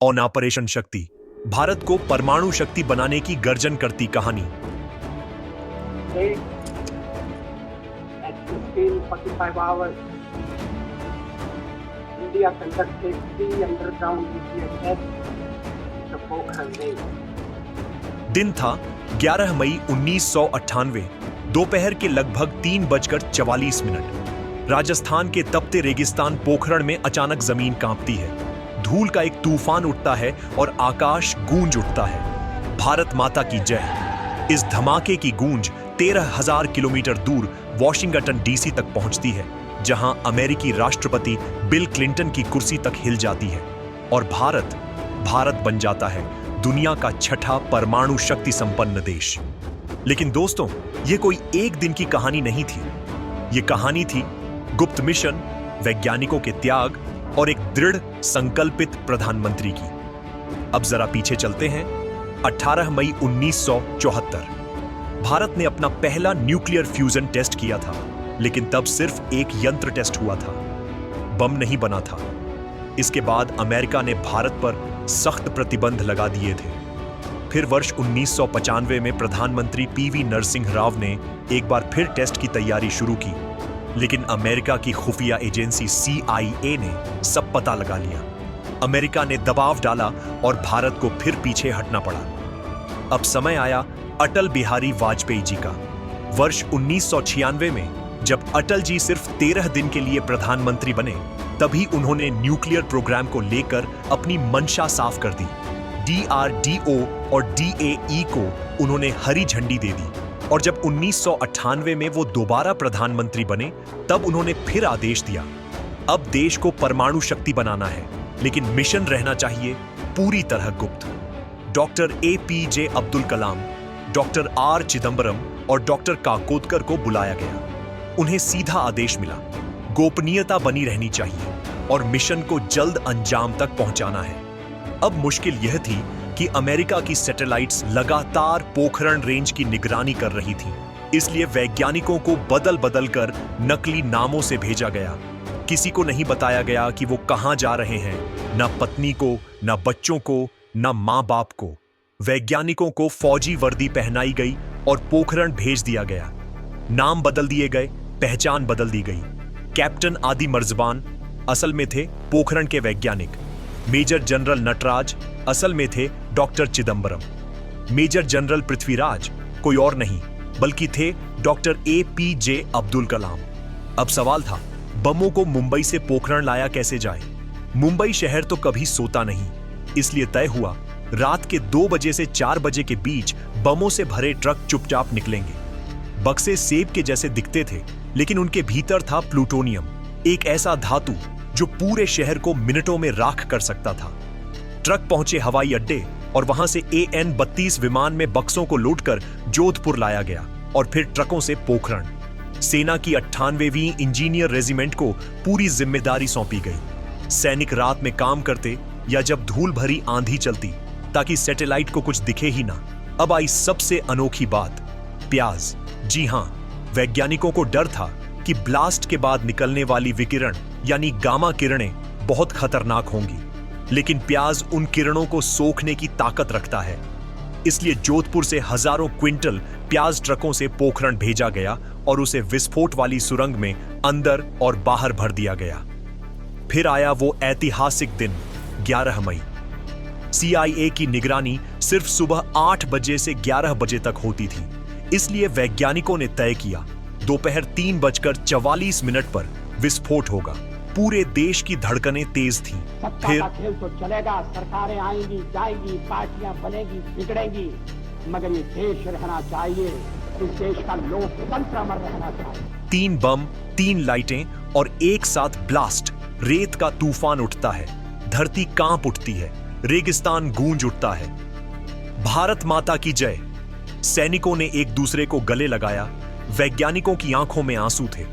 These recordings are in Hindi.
ऑन ऑपरेशन शक्ति, भारत को परमाणु शक्ति बनाने की गर्जन करती कहानी। At 15:45 hours, India conducted 3 underground nuclear tests in the Pokhran Range. दिन था 11 मई 1998, दोपहर के लगभग 3:44। राजस्थान के तपते रेगिस्तान पोखरण में अचानक जमीन कांपती है। धूल का एक तूफान उठता है और आकाश गूंज उठता है, भारत माता की जय। इस धमाके की गूंज 13,000 किलोमीटर दूर वॉशिंगटन डीसी तक पहुंचती है, जहां अमेरिकी राष्ट्रपति बिल क्लिंटन की कुर्सी तक हिल जाती है और भारत बन जाता है दुनिया का छठा परमाणु शक्ति संपन्न देश। लेकिन दोस्तों, यह कोई एक दिन की कहानी नहीं थी। यह कहानी थी गुप्त मिशन, वैज्ञानिकों के त्याग और एक दृढ़ संकल्पित प्रधानमंत्री की। अब जरा पीछे चलते हैं। 18 मई 1974 भारत ने अपना पहला न्यूक्लियर फ्यूजन टेस्ट किया था, लेकिन तब सिर्फ एक यंत्र टेस्ट हुआ था, बम नहीं बना था। इसके बाद अमेरिका ने भारत पर सख्त प्रतिबंध लगा दिए थे। फिर वर्ष 1995 में प्रधानमंत्री पीवी नरसिंह राव ने एक बार फिर टेस्ट की तैयारी शुरू की, लेकिन अमेरिका की खुफिया एजेंसी CIA ने सब पता लगा लिया। अमेरिका ने दबाव डाला और भारत को फिर पीछे हटना पड़ा। अब समय आया अटल बिहारी वाजपेयी जी का। वर्ष 1996 में जब अटल जी सिर्फ 13 दिन के लिए प्रधानमंत्री बने, तभी उन्होंने न्यूक्लियर प्रोग्राम को लेकर अपनी मंशा साफ कर दी। DRDO और DAE को उन्होंने हरी झंडी दे दी और जब 1998 में वो दोबारा प्रधानमंत्री बने, तब उन्होंने फिर आदेश दिया, अब देश को परमाणु शक्ति बनाना है, लेकिन मिशन रहना चाहिए पूरी तरह गुप्त। Doctor APJ Abdul Kalam, doctor R Chidambaram और डॉक्टर काकोदकर को बुलाया गया। उन्हें सीधा आदेश मिला, गोपनीयता बनी रहनी चाहिए और मिशन को जल्द अंजाम तक पहुंचाना है। अब मुश्किल यह थी कि अमेरिका की सैटेलाइट्स लगातार पोखरण रेंज की निगरानी कर रही थी, इसलिए वैज्ञानिकों को बदल बदल कर नकली नामों से भेजा गया। किसी को नहीं बताया गया कि वो कहां जा रहे हैं, ना पत्नी को, ना बच्चों को, ना मां बाप को। वैज्ञानिकों को फौजी वर्दी पहनाई गई और पोखरण भेज दिया गया। नाम बदल दिए गए, पहचान बदल दी गई। कैप्टन आदि मर्जबान असल में थे पोखरण के वैज्ञानिक। मेजर जनरल नटराज असल में थे doctor Chidambaram. Major general Prithviraj कोई और नहीं बल्कि थे डॉक्टर APJ अब्दुल कलाम। अब सवाल था, बमों को मुंबई से पोखरण लाया कैसे जाए? मुंबई शहर तो कभी सोता नहीं, इसलिए तय हुआ रात के 2 बजे से 4 बजे के बीच बमों से भरे ट्रक चुपचाप निकलेंगे। बक्से सेब के जैसे दिखते थे, लेकिन उनके भीतर था प्लूटोनियम, एक ऐसा धातु जो पूरे शहर को मिनटों में राख कर सकता था। ट्रक पहुंचे हवाई अड्डे और वहां से AN-32 विमान में बक्सों को लोडकर जोधपुर लाया गया और फिर ट्रकों से पोखरण। सेना की 98वीं इंजीनियर रेजिमेंट को पूरी जिम्मेदारी सौंपी गई। सैनिक रात में काम करते या जब धूल भरी आंधी चलती, ताकि सैटेलाइट को कुछ दिखे ही ना। अब आई सबसे अनोखी बात, प्याज। जी हां, वैज्ञानिकों को डर था कि ब्लास्ट के बाद निकलने वाली विकिरण यानी गामा किरणें बहुत खतरनाक होंगी, लेकिन प्याज उन किरणों को सोखने की ताकत रखता है। इसलिए जोधपुर से हजारों क्विंटल प्याज ट्रकों से पोखरण भेजा गया और उसे विस्फोट वाली सुरंग में अंदर और बाहर भर दिया गया। फिर आया वो ऐतिहासिक दिन, 11 मई। CIA की निगरानी सिर्फ सुबह 8 बजे से 11 बजे तक होती थी, इसलिए वैज्ञानिकों ने तय किया दोपहर 3:44 पर विस्फोट होगा। पूरे देश की धड़कनें तेज थीं। फिर खेल तो चलेगा, सरकारें आएंगी जाएंगी, पार्टियां बनेगी बिगड़ेंगी, मगर ये देश रहना चाहिए, इस देश का लोकतंत्र अमर रहना चाहिए। 3 बम, 3 लाइटें और एक साथ ब्लास्ट। रेत का तूफान उठता है, धरती कांप उठती है, रेगिस्तान गूंज उठता है। भारत माता की जय। सैनिकों ने एक दूसरे को गले लगाया। वैज्ञानिकों की आंखों में आंसू थे।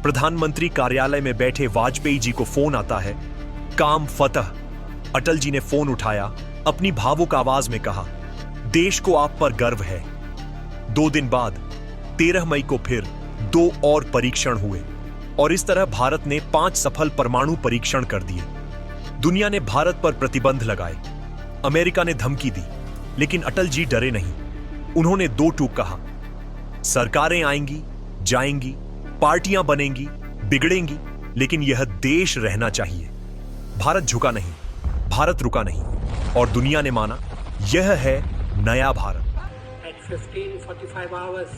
प्रधानमंत्री कार्यालय में बैठे वाजपेयी जी को फोन आता है, काम फतह। अटल जी ने फोन उठाया, अपनी भावुक आवाज में कहा, देश को आप पर गर्व है। 2 दिन बाद 13 मई को फिर 2 और परीक्षण हुए और इस तरह भारत ने 5 सफल परमाणु परीक्षण कर दिए। दुनिया ने भारत पर प्रतिबंध लगाए, अमेरिका ने धमकी दी, लेकिन अटल जी डरे नहीं। उन्होंने दो टूक कहा, सरकारें आएंगी, जाएंगी, पार्टियां बनेंगी, बिगड़ेंगी, लेकिन यह देश रहना चाहिए। भारत झुका नहीं, भारत रुका नहीं, और दुनिया ने माना यह है नया Bharat. At 15:45 hours,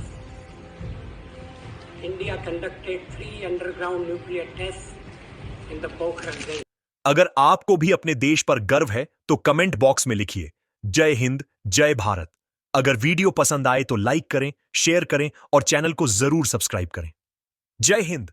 India conducted 3 underground nuclear tests in the Pokhran range. अगर आपको भी अपने देश पर गर्व है तो कमेंट बॉक्स में लिखिए जय हिंद, जय भारत। अगर वीडियो पसंद आए तो लाइक करें, शेयर करें और चैनल को जरूर सब्सक्राइब करें। जय हिंद।